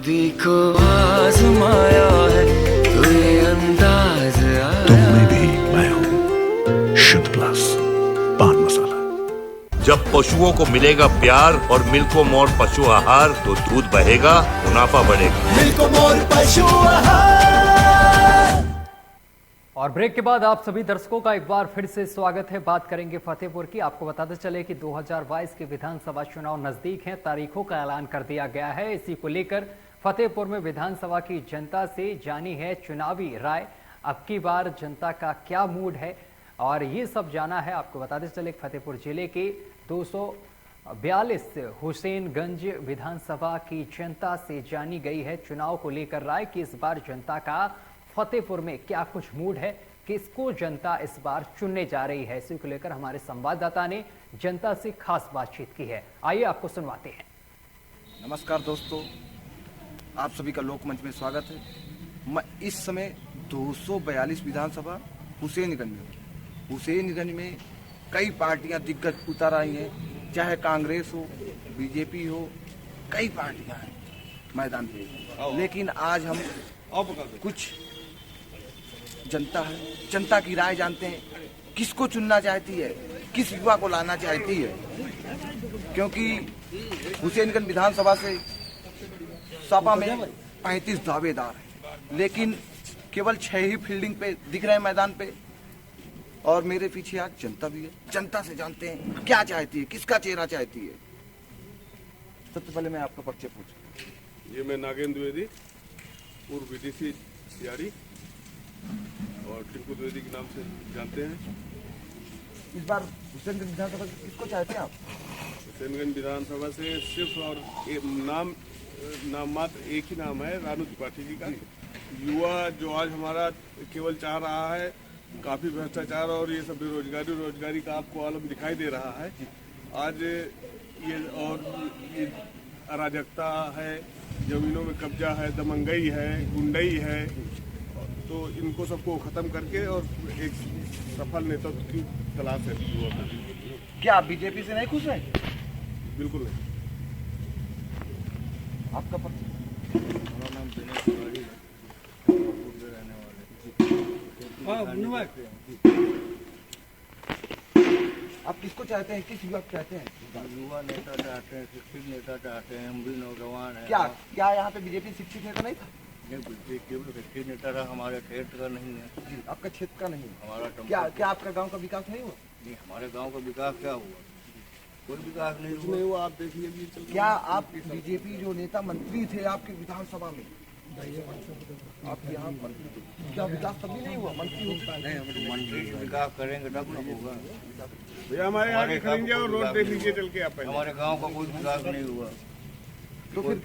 मोदी को आजमाया है तो ये अंदाज आया। तुम में भी मैं हूँ शुद्ध प्लस पान मसाला। जब पशुओं को मिलेगा प्यार और मिल्को मोर पशु आहार तो दूध बहेगा, मुनाफा बढ़ेगा। मिल्को मोर पशु आहार। और ब्रेक के बाद आप सभी दर्शकों का एक बार फिर से स्वागत है। बात करेंगे फतेहपुर की। आपको बताते चले कि 2022 के विधानसभा चुनाव नजदीक हैं, तारीखों का ऐलान कर दिया गया है। इसी को लेकर फतेहपुर में विधानसभा की जनता से जानी है चुनावी राय। अब की बार जनता का क्या मूड है और ये सब जाना है। आपको बताते चले फतेहपुर जिले के 242 हुसैनगंज विधानसभा की जनता से जानी गई है चुनाव को लेकर राय कि इस बार जनता का फतेहपुर में क्या कुछ मूड है, किसको जनता इस बार चुनने जा रही है। इसी को लेकर हमारे संवाददाता ने जनता से खास बातचीत की है। आइए आपको सुनवाते हैं। नमस्कार दोस्तों, आप सभी का लोकमंच में स्वागत है। मैं इस समय 242 विधानसभा हुसैनगंज में कई पार्टियां दिग्गज उतर आई हैं, चाहे कांग्रेस हो, बीजेपी हो, कई पार्टियां हैं मैदान पे। लेकिन आज हम कुछ जनता है, जनता की राय जानते हैं, किसको चुनना चाहती है, किस युवा को लाना चाहती है। क्योंकि हुसैनगंज विधानसभा से सपा में 35 दावेदार हैं, लेकिन केवल 6 ही फील्डिंग पे दिख रहे हैं मैदान पे। और मेरे पीछे आज जनता भी है। जनता से जानते हैं क्या चाहती है, किसका चेहरा चाहती है। सबसे पहले मैं आपका परिचय पूछूं। ये मैं नागेंद्र द्विवेदी, पूर्व विदेशी सियाड़ी और टिंकू द्विवेदी के नाम से जानते हैं। इस बार हुसैनगंज विधानसभा किसको चाहते हैं आप? हुसैनगंज विधानसभा से सिर्फ और नाम मात्र एक ही नाम है, रानू त्रिपाठी जी का। युवा जो आज हमारा केवल चाह रहा है, काफी भ्रष्टाचार और ये सब रोजगारी का आपको आलम दिखाई दे रहा है। आज ये अराजकता है, जमीनों में कब्जा है, दमंगई है, गुंडई है, तो इनको सबको खत्म करके और एक सफल नेतृत्व की तलाश है युवा को। क्या आप बीजेपी से नहीं खुश हैं? बिल्कुल नहीं। आपका परिचय? मेरा नाम दिनेश तिवारी है, रहने वाले। आप किसको चाहते हैं, किस युवा को चाहते हैं? युवा नेता चाहते हैं, शिक्षित नेता चाहते हैं। हम भी नौजवान हैं। क्या यहाँ पे बीजेपी शिक्षित नेता नहीं था? नहीं, केवल शिक्षित नेता था, हमारे क्षेत्र का नहीं है। आपका क्षेत्र का नहीं है? हमारा क्या आपका गांव का विकास नहीं हुआ? नहीं, हमारे गांव का विकास क्या हुआ? कोई विकास नहीं हुआ। आप देखिए, क्या आप बीजेपी जो नेता मंत्री थे आपके विधानसभा में, आपके यहाँ मंत्री थे, क्या विकास तभी नहीं हुआ? मंत्री विकास करेंगे तब न होगा। भैया हमारे यहाँ खड़ेंगे और रोड देख लीजिए चल के। आप हमारे गांव का कोई विकास नहीं हुआ। तो फिर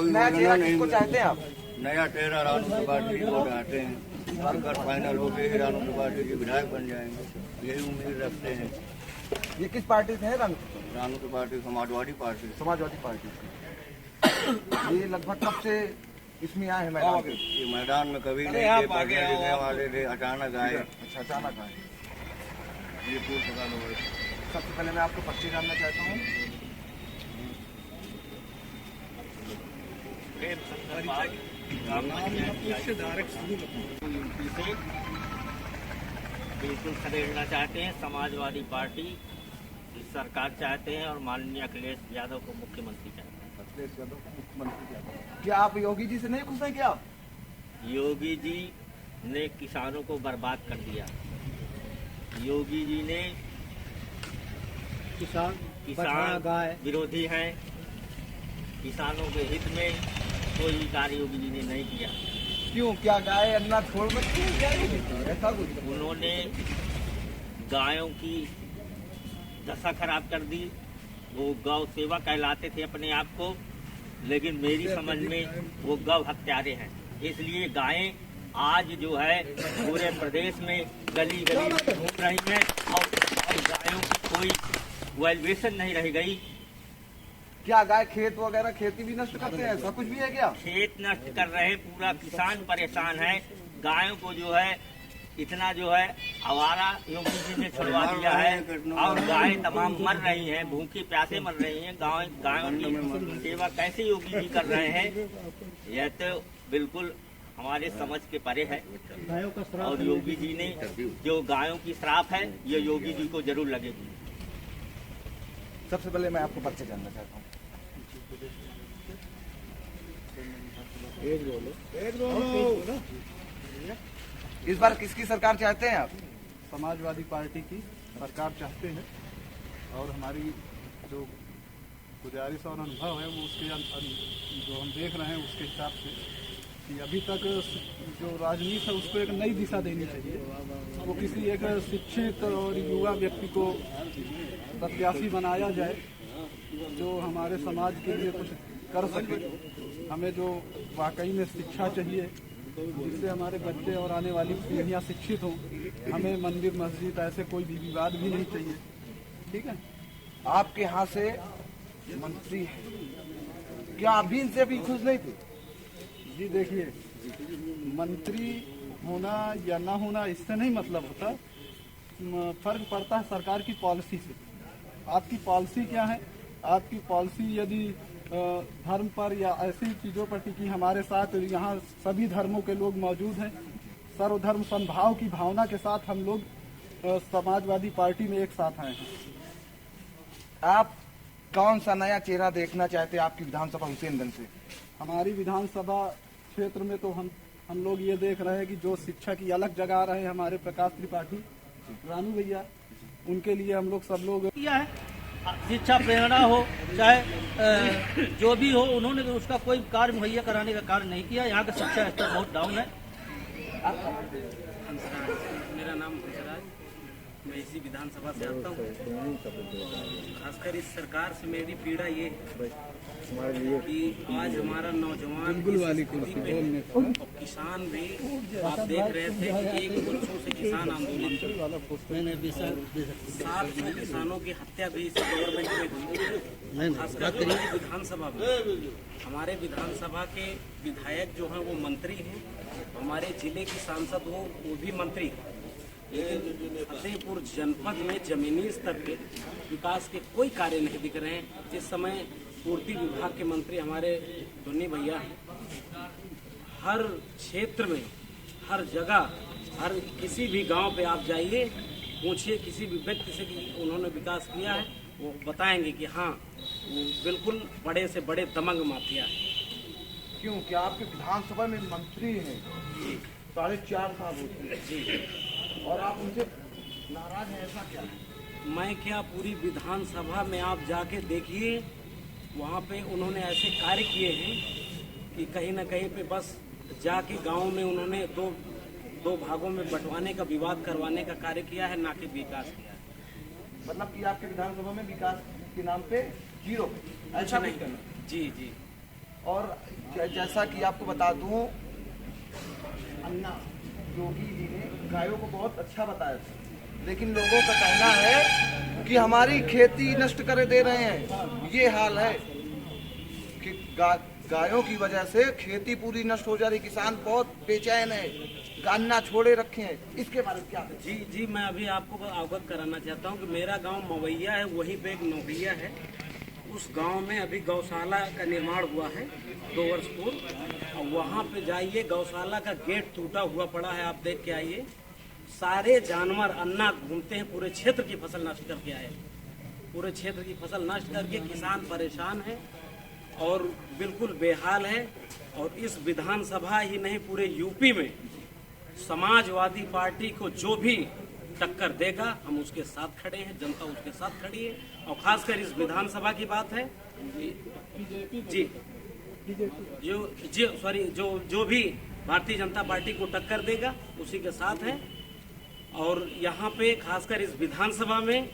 नया चेहरा किसको चाहते हैं आप? नया चेहरा रानू त्रिपाठी को चाहते हैं। अगर फाइनल हो गए रानू त्रिपाठी जी विधायक बन जाएंगे, यही उम्मीद रखते हैं। ये किस पार्टी से है? रानू त्रिपाठी समाजवादी पार्टी। समाजवादी पार्टी से। ये लगभग कब से इसमें आए हैं मैदान में? ये मैदान में कभी नहीं थे, पढ़ने लिखने वाले थे, अचानक आए। अच्छा, अचानक आए। ये पूछ पता लो। सबसे पहले मैं आपको परिचय जानना चाहता हूँ। बिल्कुल खदेड़ना चाहते हैं, समाजवादी पार्टी की सरकार चाहते हैं और माननीय अखिलेश यादव को मुख्यमंत्री चाहते हैं। अखिलेश यादव को मुख्यमंत्री चाहते हैं। क्या आप योगी जी से नहीं खुश हैं? क्या योगी जी ने किसानों को बर्बाद कर दिया। योगी जी ने किसान विरोधी हैं। किसानों के हित में कोई कार्य योगी जी ने नहीं किया। क्यों? क्या गाय अन्ना छोड़ ऐसा कुछ? उन्होंने गायों की दशा खराब कर दी। वो गौ सेवा कहलाते थे अपने आप को, लेकिन मेरी समझ में वो गौ हत्यारे हैं। इसलिए गायें आज जो है पूरे प्रदेश में गली गली में घूम रही हैं और गायों की कोई वैल्यूएशन नहीं रह गई। क्या गाय खेत वगैरह खेती भी नष्ट करते हैं? ऐसा कुछ भी है क्या? खेत नष्ट कर रहे हैं, पूरा किसान परेशान है। गायों को जो है इतना जो है आवारा योगी जी ने छुड़वा दिया है और गायें तमाम मर रही हैं, भूखी प्यासे मर रही हैं। गायों की सेवा कैसे योगी जी कर रहे हैं, यह तो बिल्कुल हमारे समझ के परे है। और योगी जी ने जो गायों की श्राप है, ये योगी जी को जरूर लगेगी। सबसे पहले मैं आपको परिचय जानना चाहता हूँ। इस बार किसकी सरकार चाहते हैं आप? समाजवादी पार्टी की सरकार चाहते हैं और हमारी जो गुजारिश और अनुभव है वो उसके जो हम देख रहे हैं उसके हिसाब से कि अभी तक जो राजनीति है उसको एक नई दिशा देनी चाहिए। वो किसी एक शिक्षित और युवा व्यक्ति को प्रत्याशी बनाया जाए जो हमारे समाज के लिए कुछ कर सके। हमें जो वाकई में शिक्षा चाहिए जिससे हमारे बच्चे और आने वाली पीढ़ियाँ शिक्षित हों। हमें मंदिर मस्जिद ऐसे कोई भी विवाद भी नहीं चाहिए। ठीक है, आपके यहाँ से मंत्री है, क्या आप भी इनसे भी खुश नहीं थे? जी देखिए, मंत्री होना या ना होना इससे नहीं मतलब होता, फर्क पड़ता है सरकार की पॉलिसी से। आपकी पॉलिसी क्या है? आपकी पॉलिसी यदि धर्म पर या ऐसी चीज़ों पर टिकी, हमारे साथ यहाँ सभी धर्मों के लोग मौजूद हैं, सर्वधर्म समभाव की भावना के साथ हम लोग समाजवादी पार्टी में एक साथ आए हैं। आप कौन सा नया चेहरा देखना चाहते हैं आपकी विधानसभा हुसैनगंज से? हमारी विधानसभा क्षेत्र में तो हम लोग ये देख रहे हैं कि जो शिक्षा की अलग जगह आ रहे हैं हमारे प्रकाश त्रिपाठी रानू भैया, उनके लिए हम लोग सब लोग किया है। शिक्षा प्रेरणा हो चाहे जो भी हो, उन्होंने उसका कोई कार्य मुहैया कराने का कार्य नहीं किया। यहाँ का शिक्षा स्तर बहुत डाउन है। मेरा नाम हंसराज, मैं इसी विधानसभा से आता हूँ। खासकर इस सरकार से मेरी पीड़ा ये है कि आज हमारा नौजवान और किसान भी, आप देख रहे थे कि 1 वर्षों से किसान आंदोलन 700 किसानों की हत्या भी इस गवर्नमेंट में हुई। खासकर विधानसभा में हमारे विधानसभा के विधायक जो हैं वो मंत्री हैं, हमारे जिले की सांसद हो वो भी मंत्री हैं। लेकिन फतेहपुर जनपद में जमीनी स्तर पे विकास के कोई कार्य नहीं दिख रहे हैं। इस समय पूर्ति विभाग के मंत्री हमारे धोनी भैया हैं। हर क्षेत्र में, हर जगह, हर किसी भी गांव पे आप जाइए, पूछिए किसी भी व्यक्ति से कि उन्होंने विकास किया है, वो बताएंगे कि हाँ वो बिल्कुल बड़े से बड़े दमंग माफिया है। क्यों, क्या आपके विधानसभा में मंत्री हैं 4.5 साल होते हैं जी, और आप उनसे नाराज हैं, ऐसा क्या है? मैं क्या, पूरी विधानसभा में आप जाके देखिए, वहाँ पे उन्होंने ऐसे कार्य किए हैं कि कहीं ना कहीं पे बस जाके गांव में उन्होंने दो भागों में बंटवाने का, विवाद करवाने का कार्य किया है, ना कि विकास किया है। मतलब कि आपके विधानसभा में विकास के नाम पे 0, ऐसा नहीं करना। जी जी। और जैसा कि आपको बता दूं, अन्ना योगी जी ने गायों को बहुत अच्छा बताया था, लेकिन लोगों का कहना है कि हमारी खेती नष्ट कर दे रहे हैं। ये हाल है कि गायों की वजह से खेती पूरी नष्ट हो जा रही, किसान बहुत बेचैन है, अन्ना छोड़े रखे हैं। इसके बारे में क्या है? जी जी, मैं अभी आपको अवगत कराना चाहता हूँ कि मेरा गांव मवैया है, वहीं पे एक नौगैया है। उस गांव में अभी गौशाला का निर्माण हुआ है 2 वर्ष पूर्व, और वहाँ पे जाइए, गौशाला का गेट टूटा हुआ पड़ा है, आप देख के आइए। सारे जानवर अन्ना घूमते हैं, पूरे क्षेत्र की फसल नष्ट करके आए। पूरे क्षेत्र की फसल नष्ट करके किसान परेशान है और बिल्कुल बेहाल है। और इस विधानसभा ही नहीं, पूरे यूपी में समाजवादी पार्टी को जो भी टक्कर देगा, हम उसके साथ खड़े हैं, जनता उसके साथ खड़ी है। और खासकर इस विधानसभा की बात है जी, जो भी भारतीय जनता पार्टी को टक्कर देगा उसी के साथ है। और यहाँ पे खासकर इस विधानसभा में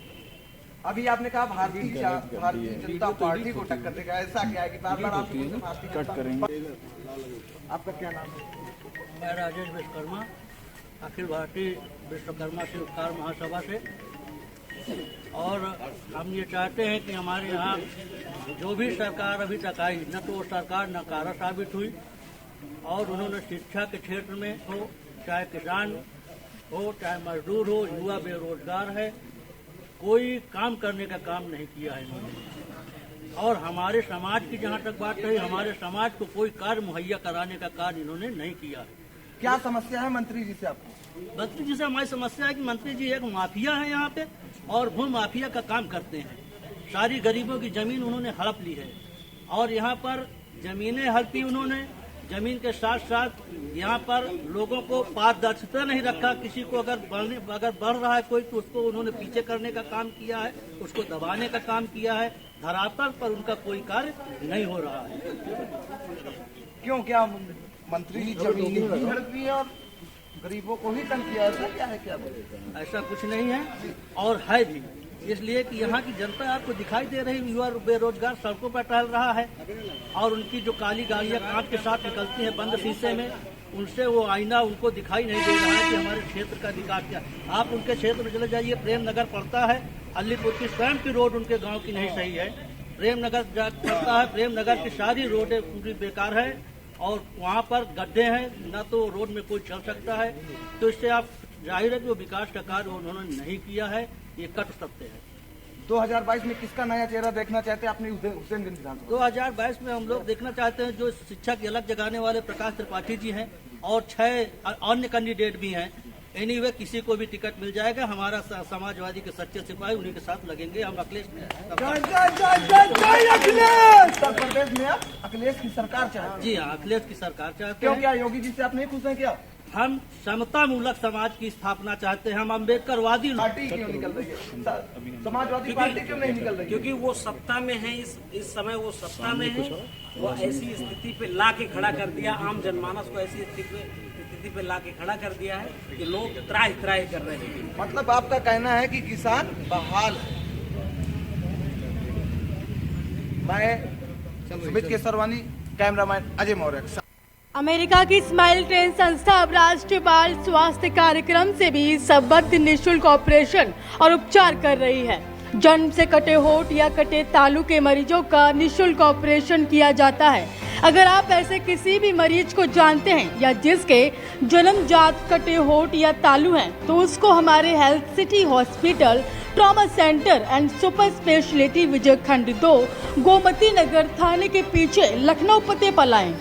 अभी आपने कहा भारतीय जनता पार्टी को टक्कर देगा, ऐसा क्या है कि बार-बार आप कट करेंगे? आपका क्या नाम है? मैं राजेश विश्वकर्मा, अखिल भारतीय विश्वकर्मा शिल्पकार महासभा से। और हम ये चाहते हैं कि हमारे यहाँ जो भी सरकार अभी तक आई, न तो वो सरकार नकारा साबित हुई, और उन्होंने शिक्षा के क्षेत्र में हो, चाहे किसान हो, चाहे मजदूर हो, युवा बेरोजगार है, कोई काम करने का काम नहीं किया है इन्होंने। और हमारे समाज की जहाँ तक बात रही, हमारे समाज को कोई कार्य मुहैया कराने का कार्य इन्होंने नहीं किया है। क्या समस्या है मंत्री जी से आपको? मंत्री जी से हमारी समस्या है कि मंत्री जी एक माफिया है यहाँ पे और भू माफिया का काम करते हैं। सारी गरीबों की जमीन उन्होंने हड़प ली है और यहाँ पर जमीनें हड़पी उन्होंने। जमीन के साथ साथ यहाँ पर लोगों को पारदर्शिता नहीं रखा। किसी को अगर बढ़ रहा है कोई तो उसको उन्होंने पीछे करने का काम किया है, उसको दबाने का काम किया है। धरातल पर उनका कोई कार्य नहीं हो रहा है। क्यों, क्या मंत्री जी जमीन ही हड़पी है और गरीबों को ही तंग किया है? क्या है, क्या बोले? ऐसा कुछ नहीं है और है भी, इसलिए कि यहाँ की जनता आपको दिखाई दे रही, युवा बेरोजगार सड़कों पर टहल रहा है और उनकी जो काली गाड़ियाँ कांच के साथ निकलती हैं बंद शीशे में, उनसे वो आईना उनको दिखाई नहीं दे रहा है कि हमारे क्षेत्र का विकास क्या। आप उनके क्षेत्र में चले जाइए, प्रेम नगर पड़ता है, अलीपुर की स्वयं की रोड उनके गाँव की नहीं सही है। प्रेम नगर पड़ता है, प्रेम नगर की सारी रोडें पूरी बेकार है और वहाँ पर गड्ढे हैं, न तो रोड में कोई चल सकता है। तो इससे आप जाहिर है कि वो विकास का कार्य उन्होंने नहीं किया है, ये कट सत्य है। 2022 में किसका नया चेहरा देखना चाहते हैं अपनी हुसैनगंज विधानसभा? 2022 में हम लोग देखना चाहते हैं जो शिक्षा की अलग जगाने वाले प्रकाश त्रिपाठी जी हैं और 6 अन्य कैंडिडेट भी हैं। एनीवे किसी को भी टिकट मिल जाएगा, हमारा समाजवादी के सच्चे सिपाही उन्हीं के साथ लगेंगे। हम अखिलेश उत्तर प्रदेश में अखिलेश की सरकार चाहते हैं? जी हाँ, अखिलेश की सरकार चाहते हैं। क्यों, क्या योगी जी से आप नहीं खुश हैं? क्या हम समता मूलक समाज की स्थापना चाहते हैं, हम अम्बेडकरवादी पार्टी क्यों निकल रही है? समाजवादी पार्टी क्यों नहीं निकल रही? क्योंकि वो सत्ता में है, इस समय वो सत्ता में है। वो ऐसी स्थिति पे ला के खड़ा कर दिया, आम जनमानस को ऐसी स्थिति पे ला के खड़ा कर दिया है कि लोग त्राही त्राही कर रहे हैं। मतलब आपका कहना है कि किसान बहाल है। मैं सुमित केसरवानी, कैमरामैन अजय मौर्य। अमेरिका की स्माइल ट्रेन संस्था अब राष्ट्रीय बाल स्वास्थ्य कार्यक्रम से भी संबद्ध निःशुल्क ऑपरेशन और उपचार कर रही है। जन्म से कटे होठ या कटे तालू के मरीजों का निःशुल्क ऑपरेशन किया जाता है। अगर आप ऐसे किसी भी मरीज को जानते हैं या जिसके जन्मजात कटे होठ या तालू हैं, तो उसको हमारे Health City Hospital, Trauma Centre and Super Speciality Vijay Khand 2, Gomti Nagar थाने के पीछे लखनऊ पते पर लाएं।